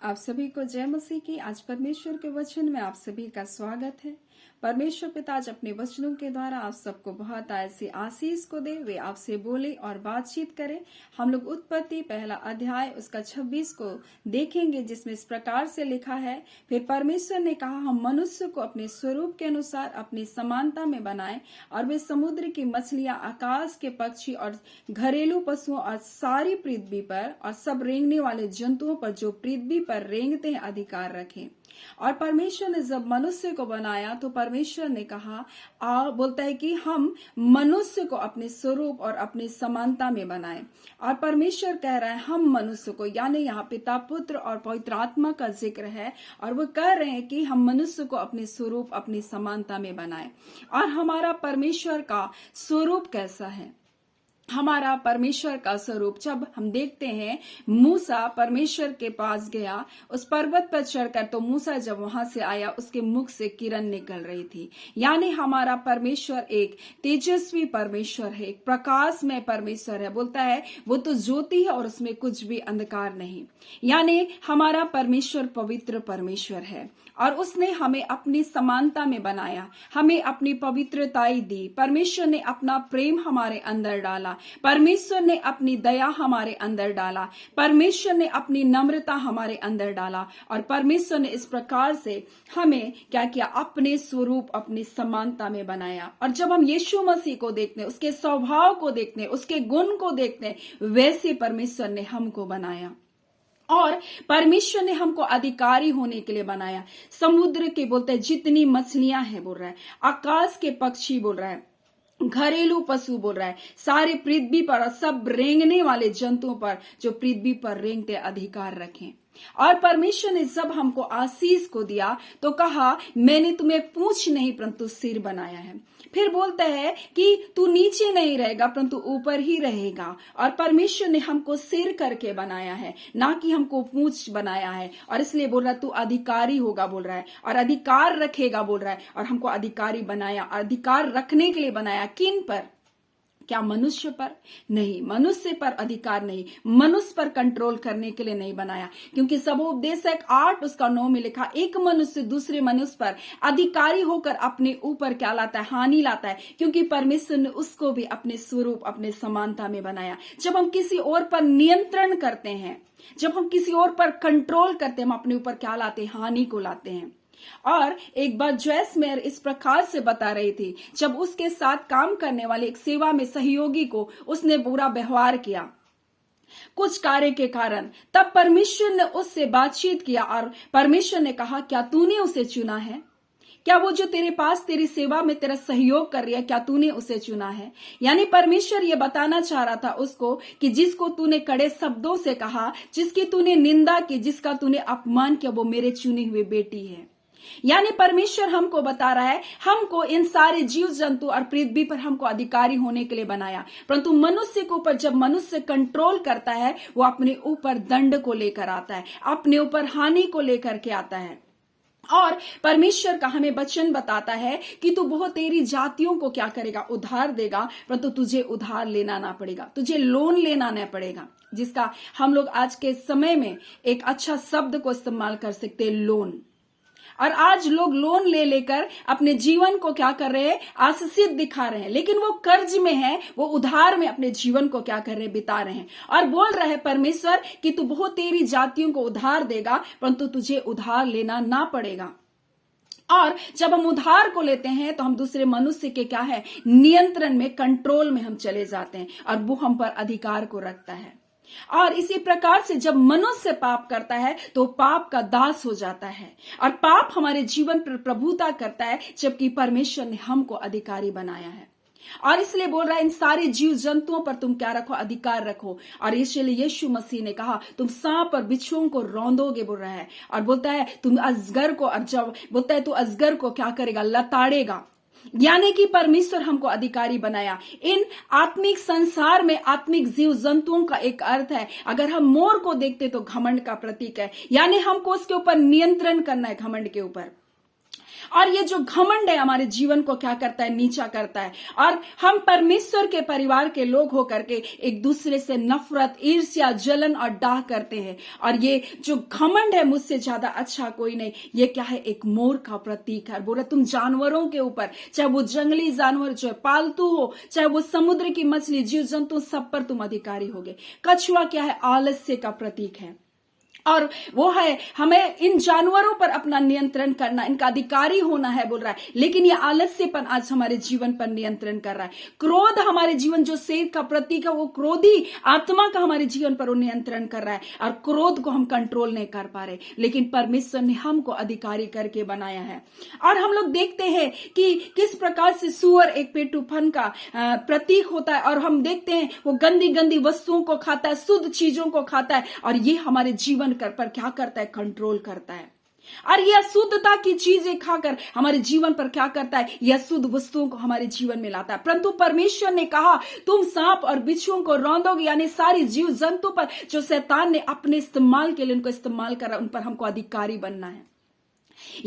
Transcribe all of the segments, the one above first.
आप सभी को जय मसीह की। आज परमेश्वर के वचन में आप सभी का स्वागत है। परमेश्वर पिता आज अपने वचनों के द्वारा आप सबको बहुत ऐसी आशीष को दे, वे आपसे बोले और बातचीत करें। हम लोग उत्पत्ति पहला अध्याय उसका 26 को देखेंगे, जिसमें इस प्रकार से लिखा है, फिर परमेश्वर ने कहा, हम मनुष्य को अपने स्वरूप के अनुसार अपनी समानता में बनाएं, और वे समुद्र की मछलियां, आकाश के पक्षी और घरेलू पशुओं और सारी पृथ्वी पर और सब रेंगने वाले जंतुओं पर जो पृथ्वी पर रेंगते हैं अधिकार रखें। और परमेश्वर ने जब मनुष्य को बनाया तो परमेश्वर ने कहा, बोलता है कि हम मनुष्य को अपने स्वरूप और अपनी समानता में बनाएं। और परमेश्वर कह रहा है हम मनुष्य को, यानी यहाँ पिता, पुत्र और पवित्र आत्मा का जिक्र है, और वो कह रहे हैं कि हम मनुष्य को अपने स्वरूप अपनी समानता में बनाएं। और हमारा परमेश्वर का स्वरूप कैसा है? हमारा परमेश्वर का स्वरूप, जब हम देखते हैं मूसा परमेश्वर के पास गया उस पर्वत पर चढ़कर, तो मूसा जब वहां से आया उसके मुख से किरण निकल रही थी। यानी हमारा परमेश्वर एक तेजस्वी परमेश्वर है, एक प्रकाश में परमेश्वर है। बोलता है वो तो ज्योति है और उसमें कुछ भी अंधकार नहीं। यानी हमारा परमेश्वर पवित्र परमेश्वर है और उसने हमें अपनी समानता में बनाया, हमें अपनी पवित्रताई दी। परमेश्वर ने अपना प्रेम हमारे अंदर डाला, परमेश्वर ने अपनी दया हमारे अंदर डाला, परमेश्वर ने अपनी नम्रता हमारे अंदर डाला, और परमेश्वर ने इस प्रकार से हमें क्या किया? अपने स्वरूप अपनी समानता में बनाया। और जब हम यीशु मसीह को देखते हैं, उसके स्वभाव को देखते हैं, उसके गुण को देखते हैं, वैसे परमेश्वर ने हमको बनाया। और परमेश्वर ने हमको अधिकारी होने के लिए बनाया। समुद्र के बोलते हैं जितनी मछलियां हैं बोल रहा है, आकाश के पक्षी बोल रहा है, घरेलू पशु बोल रहा है, सारे पृथ्वी पर और सब रेंगने वाले जंतुओं पर जो पृथ्वी पर रेंगते अधिकार रखें। और परमेश्वर ने जब हमको आशीष को दिया तो कहा, मैंने तुम्हें पूंछ नहीं परंतु सिर बनाया है। फिर बोलता है कि तू नीचे नहीं रहेगा परंतु ऊपर ही रहेगा। और परमेश्वर ने हमको सिर करके बनाया है, ना कि हमको पूंछ बनाया है। और इसलिए बोल रहा है तू अधिकारी होगा बोल रहा है, और अधिकार रखेगा बोल रहा है। और हमको अधिकारी बनाया, अधिकार रखने के लिए बनाया। किन पर? क्या मनुष्य पर? नहीं, मनुष्य पर अधिकार नहीं, मनुष्य पर कंट्रोल करने के लिए नहीं बनाया। क्योंकि सबोपदेशक 8 उसका 9 में लिखा, एक मनुष्य दूसरे मनुष्य पर अधिकारी होकर अपने ऊपर क्या लाता है? हानि लाता है। क्योंकि परमेश्वर ने उसको भी अपने स्वरूप अपने समानता में बनाया। जब हम किसी और पर नियंत्रण करते हैं, जब हम किसी और पर कंट्रोल करते हैं, हम अपने ऊपर क्या लाते हैं? हानि को लाते हैं। और एक बार जॉयस मेयर इस प्रकार से बता रही थी, जब उसके साथ काम करने वाले एक सेवा में सहयोगी को उसने बुरा व्यवहार किया कुछ कार्य के कारण, तब परमेश्वर ने उससे बातचीत किया और परमेश्वर ने कहा, क्या तूने उसे चुना है? क्या वो जो तेरे पास तेरी सेवा में तेरा सहयोग कर रही है, क्या तूने उसे चुना है? यानी परमेश्वर ये बताना चाह रहा था उसको कि जिसको तूने कड़े शब्दों से कहा, जिसकी तूने निंदा की, जिसका तूने अपमान किया, वो मेरे चुनी हुई बेटी है। यानी परमेश्वर हमको बता रहा है, हमको इन सारे जीव जंतु और पृथ्वी पर हमको अधिकारी होने के लिए बनाया। परंतु मनुष्य के ऊपर जब मनुष्य कंट्रोल करता है, वो अपने ऊपर दंड को लेकर आता है, अपने ऊपर हानि को लेकर के आता है। और परमेश्वर का हमें वचन बताता है कि तू बहुत तेरी जातियों को क्या करेगा? उधार देगा, परंतु तुझे उधार लेना ना पड़ेगा, तुझे लोन लेना ना पड़ेगा। जिसका हम लोग आज के समय में एक अच्छा शब्द को इस्तेमाल कर सकते हैं, लोन। और आज लोग लोन ले लेकर अपने जीवन को क्या कर रहे हैं? आशीषित दिखा रहे हैं, लेकिन वो कर्ज में है, वो उधार में अपने जीवन को क्या कर रहे हैं? बिता रहे हैं। और बोल रहा है परमेश्वर कि तू बहुत तेरी जातियों को उधार देगा, परंतु तुझे उधार लेना ना पड़ेगा। और जब हम उधार को लेते हैं तो हम दूसरे मनुष्य के क्या है? नियंत्रण में, कंट्रोल में हम चले जाते हैं, और वो हम पर अधिकार को रखता है। और इसी प्रकार से जब मनुष्य पाप करता है तो पाप का दास हो जाता है, और पाप हमारे जीवन पर प्रभुता करता है, जबकि परमेश्वर ने हमको अधिकारी बनाया है। और इसलिए बोल रहा है इन सारे जीव जंतुओं पर तुम क्या रखो? अधिकार रखो। और इसलिए यीशु मसीह ने कहा, तुम सांप और बिच्छुओं को रौंदोगे बोल रहा है। और बोलता है तुम अजगर को, और जब बोलता है तू अजगर को क्या करेगा? लताड़ेगा। यानी कि परमेश्वर हमको अधिकारी बनाया। इन आत्मिक संसार में आत्मिक जीव जंतुओं का एक अर्थ है, अगर हम मोर को देखते तो घमंड का प्रतीक है, यानी हमको उसके ऊपर नियंत्रण करना है, घमंड के ऊपर। और ये जो घमंड है हमारे जीवन को क्या करता है, नीचा करता है। और हम परमेश्वर के परिवार के लोग होकर के एक दूसरे से नफरत, ईर्ष्या, जलन और डाह करते हैं। और ये जो घमंड है, मुझसे ज्यादा अच्छा कोई नहीं, ये क्या है, एक मोर का प्रतीक है। बोला तुम जानवरों के ऊपर, चाहे वो जंगली जानवर जो है, पालतू हो, चाहे वो समुद्र की मछली, जीव जंतु, सब पर तुम अधिकारी होगे। कछुआ क्या है, आलस्य का प्रतीक है। और वो है हमें इन जानवरों पर अपना नियंत्रण करना, इनका अधिकारी होना है बोल रहा है। लेकिन ये आलस्यपन आज हमारे जीवन पर नियंत्रण कर रहा है। क्रोध हमारे जीवन, जो शेर का प्रतीक है, वो क्रोधी आत्मा का हमारे जीवन पर वो नियंत्रण कर रहा है। और क्रोध को हम कंट्रोल नहीं कर पा रहे, लेकिन परमेश्वर ने हमको अधिकारी करके बनाया है। और हम लोग देखते हैं कि किस प्रकार से सूअर एक पेटूपन का प्रतीक होता है। और हम देखते हैं वो गंदी गंदी वस्तुओं को खाता है, शुद्ध चीजों को खाता है, और ये हमारे जीवन पर क्या करता है, कंट्रोल करता है। और यह अशुद्धता की चीजें खाकर हमारे जीवन पर क्या करता है, यह शुद्ध वस्तुओं को हमारे जीवन में लाता है। परंतु परमेश्वर ने कहा तुम सांप और बिच्छुओं को रौंदोगे, यानी सारी जीव जंतु पर जो शैतान ने अपने इस्तेमाल के लिए उनको इस्तेमाल करा, उन पर हमको अधिकारी बनना है।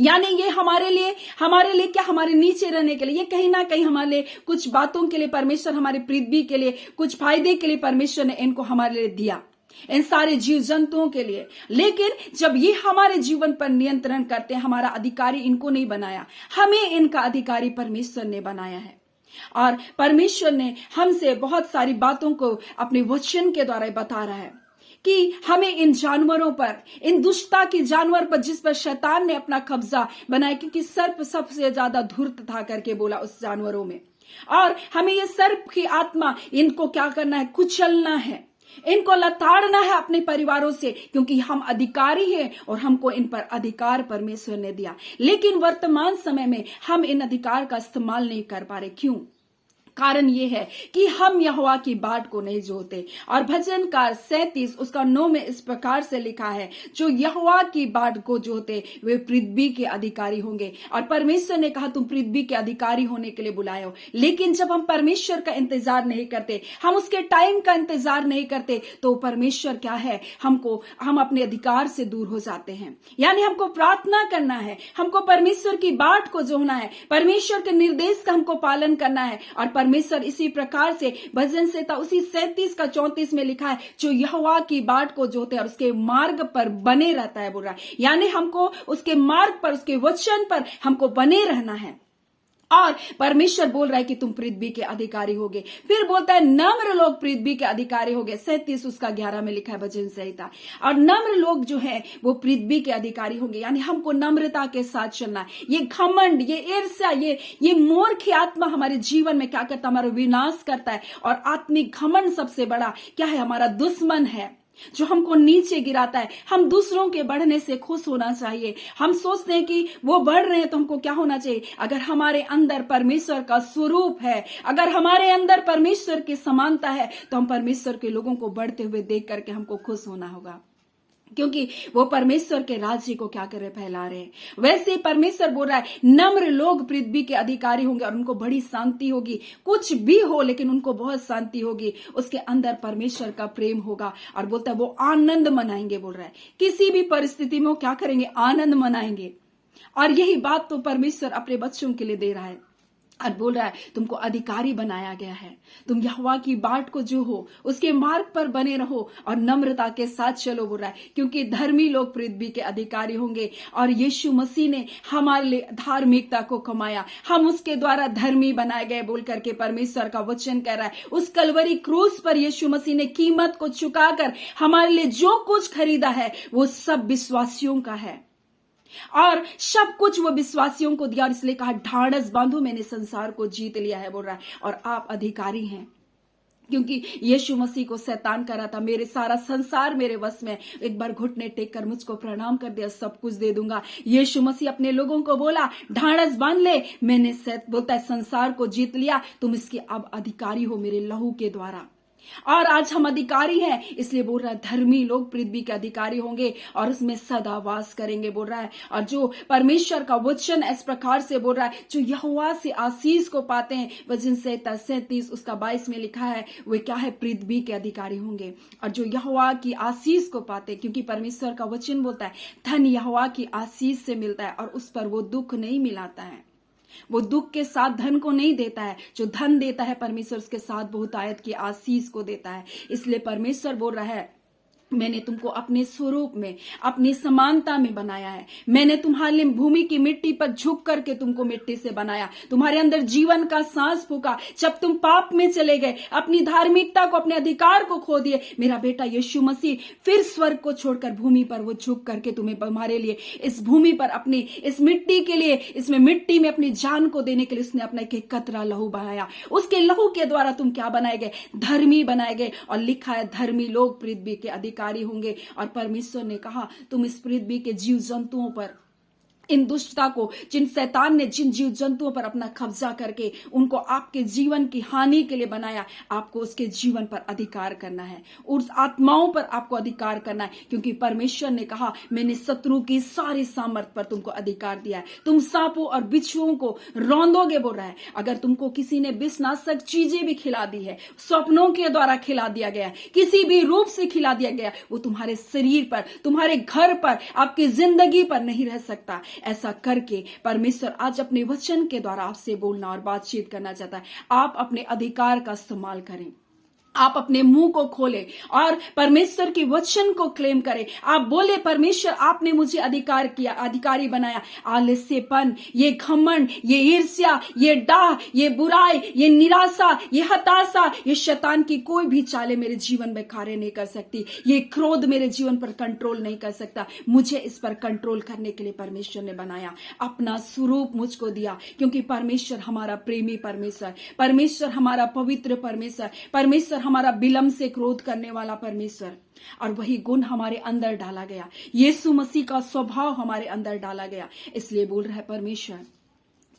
यानी ये हमारे लिए क्या, हमारे नीचे रहने के लिए, ये कहीं ना कहीं हमारे लिए कुछ बातों के लिए परमेश्वर, हमारे पृथ्वी के लिए कुछ फायदे के लिए परमेश्वर ने इनको हमारे लिए दिया, इन सारे जीव जंतुओं के लिए। लेकिन जब ये हमारे जीवन पर नियंत्रण करते हैं, हमारा अधिकारी इनको नहीं बनाया, हमें इनका अधिकारी परमेश्वर ने बनाया है। और परमेश्वर ने हमसे बहुत सारी बातों को अपने वचन के द्वारा बता रहा है कि हमें इन जानवरों पर, इन दुष्टता के जानवर पर, जिस पर शैतान ने अपना कब्जा बनाया, क्योंकि सर्प सबसे ज्यादा धूर्त था करके बोला उस जानवरों में। और हमें ये सर्प की आत्मा, इनको क्या करना है, कुचलना है, इनको लताड़ना है अपने परिवारों से, क्योंकि हम अधिकारी हैं और हमको इन पर अधिकार परमेश्वर ने दिया। लेकिन वर्तमान समय में हम इन अधिकार का इस्तेमाल नहीं कर पा रहे। क्यों? कारण ये है कि हम यहोवा की बाट को नहीं जोते। और भजनकार 37 उसका 9 में इस प्रकार से लिखा है, जो यहोवा की बाट को जोते वे पृथ्वी के अधिकारी होंगे। और परमेश्वर ने कहा तुम पृथ्वी के अधिकारी होने के लिए बुलाए हो। लेकिन जब हम परमेश्वर का इंतजार नहीं करते, हम उसके टाइम का इंतजार नहीं करते, तो परमेश्वर क्या है, हम अपने अधिकार से दूर हो जाते हैं। यानी हमको प्रार्थना करना है, हमको परमेश्वर की बाट को जोना है, परमेश्वर के निर्देश का हमको पालन करना है। और परमेश्वर इसी प्रकार से भजन संहिता उसी 37 का 34 में लिखा है, जो यहोवा की बाट को जोते और उसके मार्ग पर बने रहता है, बोल रहा है। यानी हमको उसके मार्ग पर, उसके वचन पर हमको बने रहना है। और परमेश्वर बोल रहा है कि तुम पृथ्वी के अधिकारी होगे। फिर बोलता है नम्र लोग पृथ्वी के अधिकारी होंगे, 37 उसका 11 में लिखा है भजन संहिता। और नम्र लोग जो है वो पृथ्वी के अधिकारी होंगे। यानी हमको नम्रता के साथ चलना है। ये घमंड, ये ईर्ष्या, ये मूर्ख आत्मा हमारे जीवन में क्या करता है, हमारा विनाश करता है। और आत्मिक घमंड सबसे बड़ा क्या है, हमारा दुश्मन है, जो हमको नीचे गिराता है। हम दूसरों के बढ़ने से खुश होना चाहिए। हम सोचते हैं कि वो बढ़ रहे हैं तो हमको क्या होना चाहिए। अगर हमारे अंदर परमेश्वर का स्वरूप है, अगर हमारे अंदर परमेश्वर की समानता है, तो हम परमेश्वर के लोगों को बढ़ते हुए देख करके हमको खुश होना होगा, क्योंकि वो परमेश्वर के राज्य को क्या कर रहे, फैला रहे हैं। वैसे ही परमेश्वर बोल रहा है नम्र लोग पृथ्वी के अधिकारी होंगे और उनको बड़ी शांति होगी। कुछ भी हो लेकिन उनको बहुत शांति होगी, उसके अंदर परमेश्वर का प्रेम होगा। और बोलता है वो आनंद मनाएंगे, बोल रहा है किसी भी परिस्थिति में वो क्या करेंगे, आनंद मनाएंगे। और यही बात तो परमेश्वर अपने बच्चों के लिए दे रहा है और बोल रहा है तुमको अधिकारी बनाया गया है। तुम यहोवा की बाट को जो हो उसके मार्ग पर बने रहो और नम्रता के साथ चलो, बोल रहा है, क्योंकि धर्मी लोग पृथ्वी के अधिकारी होंगे। और यीशु मसीह ने हमारे लिए धार्मिकता को कमाया, हम उसके द्वारा धर्मी बनाए गए बोल करके परमेश्वर का वचन कह रहा है। उस कलवरी क्रूस पर यीशु मसीह ने कीमत को चुकाकर हमारे लिए जो कुछ खरीदा है वो सब विश्वासियों का है और सब कुछ वो विश्वासियों को दिया। और इसलिए कहा ढाढ़स बांधो, मैंने संसार को जीत लिया है, बोल रहा है। और आप अधिकारी हैं, क्योंकि यीशु मसीह को शैतान करा था मेरे सारा संसार मेरे वश में, एक बार घुटने टेक कर मुझको प्रणाम कर दिया, सब कुछ दे दूंगा। यीशु मसीह अपने लोगों को बोला ढाढ़स बांध ले, मैंने बोलता है संसार को जीत लिया, तुम इसके अब अधिकारी हो मेरे लहू के द्वारा। और आज हम अधिकारी हैं, इसलिए बोल रहा है धर्मी लोग पृथ्वी के अधिकारी होंगे और उसमें सदा वास करेंगे बोल रहा है। और जो परमेश्वर का वचन इस प्रकार से बोल रहा है, जो यहोवा से आशीष को पाते हैं, वचन 37 उसका 22 में लिखा है, वे क्या है, पृथ्वी के अधिकारी होंगे। और जो यहोवा की आशीष को पाते, क्योंकि परमेश्वर का वचन बोलता है धन यहोवा की आशीष से मिलता है और उस पर वो दुख नहीं मिलाता है, वो दुख के साथ धन को नहीं देता है। जो धन देता है परमेश्वर उसके साथ बहुतायत की आशीष को देता है। इसलिए परमेश्वर बोल रहा है मैंने तुमको अपने स्वरूप में, अपनी समानता में बनाया है। मैंने तुम्हारे लिए भूमि की मिट्टी पर झुक करके तुमको मिट्टी से बनाया, तुम्हारे अंदर जीवन का सांस फूका। जब तुम पाप में चले गए, अपनी धार्मिकता को, अपने अधिकार को खो दिए, मेरा बेटा यीशु मसीह फिर स्वर्ग को छोड़कर भूमि पर वो झुक करके तुम्हें, तुम्हारे लिए इस भूमि पर, अपनी इस मिट्टी के लिए, इसमें मिट्टी में अपनी जान को देने के लिए उसने अपना एक कतरा लहू बहाया। उसके लहू के द्वारा तुम क्या बनाए गए, धर्मी बनाए गए। और लिखा है धर्मी लोग पृथ्वी के अधिकारी होंगे। और परमेश्वर ने कहा तुम इस पृथ्वी के जीव जंतुओं पर, इन दुष्टता को, जिन शैतान ने जिन जीव जंतुओं पर अपना कब्जा करके उनको आपके जीवन की हानि के लिए बनाया, आपको उसके जीवन पर अधिकार करना है, उस आत्माओं पर आपको अधिकार करना है। क्योंकि परमेश्वर ने कहा मैंने शत्रु की सारी सामर्थ पर तुमको अधिकार दिया है। तुम सांपों और बिच्छुओं को रौंदोगे बोल रहा है। अगर तुमको किसी ने विषनाशक चीजें भी खिला दी है, स्वप्नों के द्वारा खिला दिया गया, किसी भी रूप से खिला दिया गया, वो तुम्हारे शरीर पर, तुम्हारे घर पर, आपकी जिंदगी पर नहीं रह सकता। ऐसा करके परमेश्वर आज अपने वचन के द्वारा आपसे बोलना और बातचीत करना चाहता है। आप अपने अधिकार का इस्तेमाल करें, आप अपने मुंह को खोले और परमेश्वर के वचन को क्लेम करें। आप बोले परमेश्वर आपने मुझे अधिकार किया, अधिकारी बनाया। आलस्यपन, ये घमंड, ये ईर्ष्या, ये डाह, ये बुराई, ये निराशा, ये हताशा, ये शैतान की कोई भी चालें मेरे जीवन में कार्य नहीं कर सकती। ये क्रोध मेरे जीवन पर कंट्रोल नहीं कर सकता। मुझे इस पर कंट्रोल करने के लिए परमेश्वर ने बनाया, अपना स्वरूप मुझको दिया। क्योंकि परमेश्वर हमारा प्रेमी परमेश्वर, परमेश्वर हमारा पवित्र परमेश्वर, परमेश्वर हमारा विलंब से क्रोध करने वाला परमेश्वर, और वही गुण हमारे अंदर डाला गया। यीशु मसीह का स्वभाव हमारे अंदर डाला गया। इसलिए बोल रहा है परमेश्वर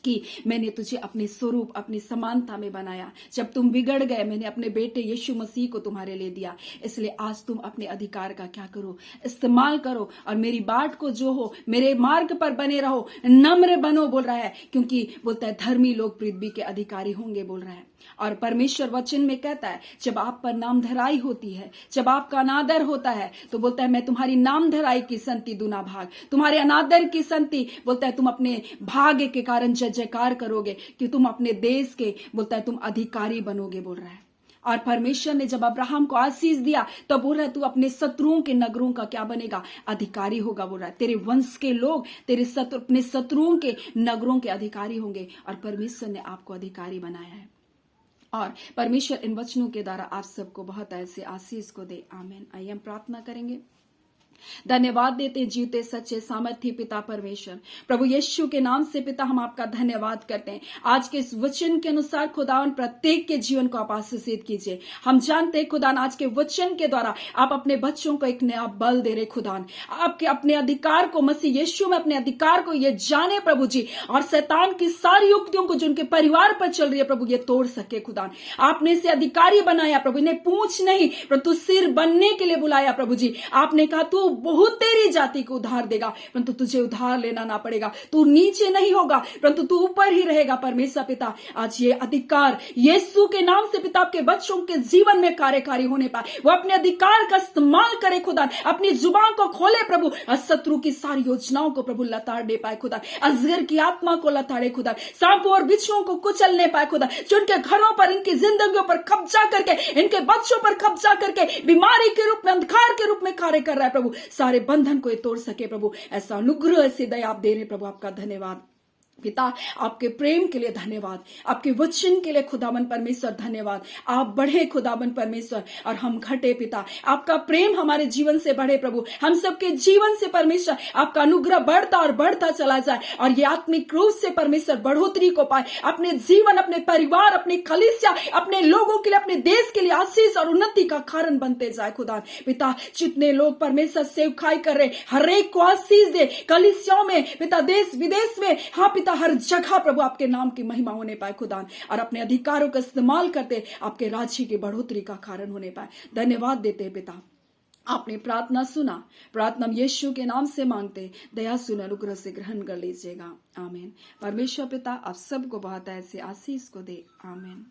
कि मैंने तुझे अपने स्वरूप, अपनी समानता में बनाया। जब तुम बिगड़ गए, मैंने अपने बेटे यीशु मसीह को तुम्हारे लिए दिया। इसलिए आज तुम अपने अधिकार का क्या करो, इस्तेमाल करो और मेरी बाट को जो हो, मेरे मार्ग पर बने रहो, नम्र बनो बोल रहा है। क्योंकि बोलता है धर्मी लोग पृथ्वी के अधिकारी होंगे बोल रहा है। और परमेश्वर वचन में कहता है जब आप पर नाम धराई होती है, जब आपका अनादर होता है, तो बोलता है मैं तुम्हारी नाम धराई की संति दुना भाग, तुम्हारे अनादर की संति, बोलता है तुम अपने भाग्य के कारण जय जयकार करोगे कि तुम अपने देश के, बोलता है तुम अधिकारी बनोगे बोल रहा है। और परमेश्वर ने जब अब्राहम को आशीष दिया तो बोल रहा है तू अपने शत्रुओं के नगरों का क्या बनेगा, अधिकारी होगा बोल रहा है। तेरे वंश के लोग तेरे अपने शत्रुओं के नगरों के अधिकारी होंगे। और परमेश्वर ने आपको अधिकारी बनाया है। और परमेश्वर इन वचनों के द्वारा आप सबको बहुत ऐसे आशीष को दे। आमीन। आइए हम प्रार्थना करेंगे। धन्यवाद देते जीवते सच्चे सामर्थ्य पिता परमेश्वर, प्रभु यीशु के नाम से पिता हम आपका धन्यवाद करते हैं। आज के इस वचन के अनुसार खुदावन प्रत्येक के जीवन को आप आशीषित कीजिए। हम जानते हैं खुदान आज के वचन के द्वारा आप अपने बच्चों को एक नया बल दे रहे खुदान, आपके अपने अधिकार को, मसीह यीशु में अपने अधिकार को ये जाने प्रभु जी, और शैतान की सारी युक्तियों को जो उनके परिवार पर चल रही है प्रभु ये तोड़ सके खुदान। आपने इसे अधिकारी बनाया प्रभु, इन्हें पूछ नहीं परंतु सिर बनने के लिए बुलाया प्रभु जी। आपने कहा तू बहुत तेरी जाति को उधार देगा परंतु तुझे उधार लेना ना पड़ेगा, तू नीचे नहीं होगा परंतु तू ऊपर ही रहेगा। परमेश्वर पिता आज ये अधिकार यीशु के नाम से पिता आपके बच्चों के जीवन में कार्यकारी होने पाए, वो अपने अधिकार का इस्तेमाल करे खुदा, अपनी जुबान को खोले प्रभु, शत्रु की सारी योजनाओं को प्रभु लताड़ने पाए खुदा, अजगर की आत्मा को लताड़े खुदा, सांपों और बिच्छुओं को कुचलने पाए खुदा, जो उनके घरों पर, इनकी जिंदगियों पर कब्जा करके, इनके बच्चों पर कब्जा करके बीमारी के रूप में, अंधकार के रूप में कार्य कर रहा है प्रभु, सारे बंधन को ये तोड़ सके प्रभु। ऐसा अनुग्रह, ऐसी दया आप दे रहे प्रभु, आपका धन्यवाद पिता। आपके प्रेम के लिए धन्यवाद, आपके वचन के लिए खुदावन परमेश्वर धन्यवाद। आप बढ़े खुदावन परमेश्वर और हम घटे पिता, आपका प्रेम हमारे जीवन से बढ़े प्रभु, हम सबके जीवन से परमेश्वर आपका अनुग्रह बढ़ता और बढ़ता चला जाए, और ये आत्मिक रूप से परमेश्वर बढ़ोतरी को पाए, अपने जीवन, अपने परिवार, अपने कलीसिया, अपने लोगों के लिए, अपने देश के लिए आशीष और उन्नति का कारण बनते जाए खुदा पिता। जितने लोग परमेश्वर सेवकाई कर रहे हर एक को आशीष दे, कलीसियाओं में पिता, देश विदेश में, हाँ पिता पिता हर जगह प्रभु आपके नाम की महिमा होने पाए खुदा, और अपने अधिकारों का इस्तेमाल करते आपके राज्य की बढ़ोतरी का कारण होने पाए। धन्यवाद देते हैं पिता, आपने प्रार्थना सुना, प्रार्थना यीशु के नाम से मांगते, दया सुन अनुग्रह से ग्रहण कर लीजिएगा। आमीन। परमेश्वर पिता आप सबको बहुत ऐसे आशीष को दे। आमीन।